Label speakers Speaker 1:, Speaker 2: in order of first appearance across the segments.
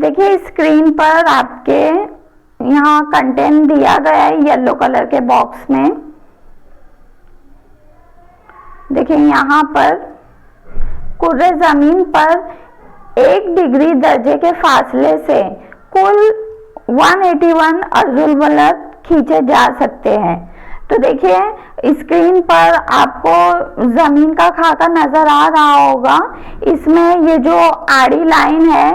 Speaker 1: देखिए स्क्रीन पर आपके यहाँ कंटेंट दिया गया है येलो कलर के बॉक्स में। देखिए यहाँ पर कुर्रे जमीन पर 1 डिग्री दर्जे के फासले से कुल 181 अर्जुल बलद खींचे जा सकते हैं। तो देखिए स्क्रीन पर आपको जमीन का खाका नजर आ रहा होगा। इसमें ये जो आड़ी लाइन है,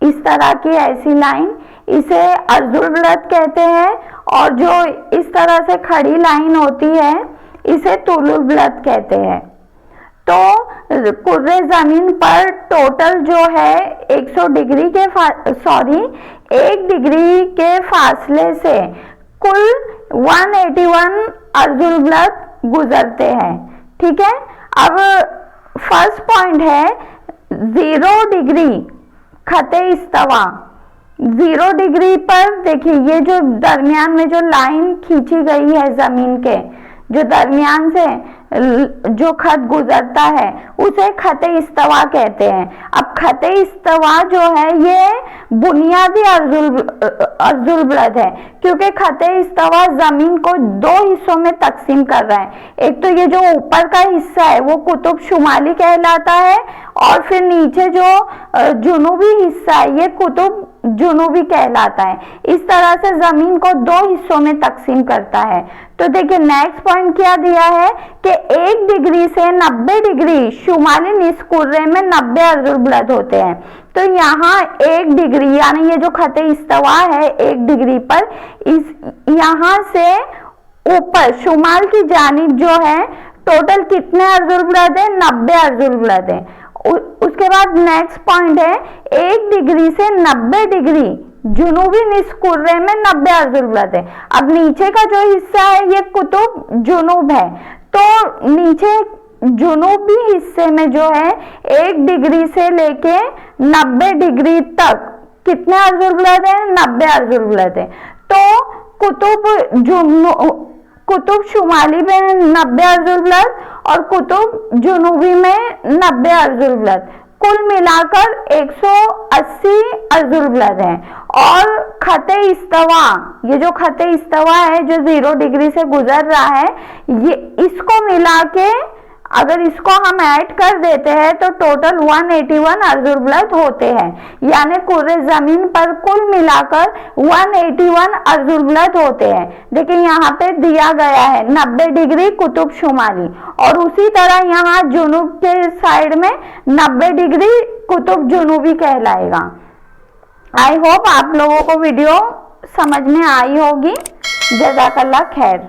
Speaker 1: इस तरह की ऐसी लाइन, इसे अर्जुल बलद कहते हैं, और जो इस तरह से खड़ी लाइन होती है इसे तुलुल बलद कहते हैं। तो कुर्रे जमीन पर टोटल जो है 1 डिग्री के फासले से कुल 181 अर्जुल बलद गुजरते हैं। ठीक है, अब फर्स्ट पॉइंट है 0 डिग्री खते इस्तवा। 0 डिग्री पर देखिए ये जो दरमियान में जो लाइन खींची गई है जमीन के, जो दरमियान से जो खत गुजरता है उसे खते इस्तवा कहते हैं। अब खते इस्तवा जो है ये बुनियादी अर्जुल बलद है, क्योंकि खते इस्तवा जमीन को 2 हिस्सों में तकसीम कर रहा है। एक तो ये जो ऊपर का हिस्सा है वो कुतुब शुमाली कहलाता है, और फिर नीचे जो जुनूबी हिस्सा है ये कुतुब जुनूबी कहलाता है। इस तरह से जमीन को 2 हिस्सों में तकसीम करता है। तो देखिए नेक्स्ट पॉइंट क्या दिया है कि 1 डिग्री से 90 डिग्री शुमाली निस कुर्रे में 90 अर्जुल बलद होते हैं। तो यहाँ 1 डिग्री यानी ये जो खते इस्तवा है 1 डिग्री पर, इस यहाँ से ऊपर शुमाल की जानिब जो है टोटल कितने अर्जुल बलद है? 90 अर्जुल बलद है। उसके बाद नेक्स्ट पॉइंट है 1 डिग्री से 90 डिग्री जुनूबी निस कुर्रे में 90 अर्जुल बलद है। अब नीचे का जो हिस्सा है ये कुतुब जुनूब है, तो नीचे जुनूबी हिस्से में जो है 1 डिग्री से लेके 90 डिग्री तक कितने अर्जुल बलद है? 90 अर्जुल बलद है। तो कुतुब शुमाली में 90 अर्जुल बलद और कुतुब जुनूबी में 90 अर्जुल बलद, कुल मिलाकर 180 अर्जुल बलद है। और खते इस्तवा, ये जो खते इस्तवा है जो 0 डिग्री से गुजर रहा है, ये इसको मिला के अगर इसको हम ऐड कर देते हैं तो टोटल 181 अर्जुल बलद होते हैं। यानी कुर्रे जमीन पर कुल मिलाकर 181 अर्जुल बलद होते हैं। देखिए यहाँ पे दिया गया है 90 डिग्री कुतुब शुमाली, और उसी तरह यहाँ जुनूब के साइड में 90 डिग्री कुतुब जुनूबी कहलाएगा। आई होप आप लोगों को वीडियो समझ में आई होगी। जज़ाकल्लाह खैर।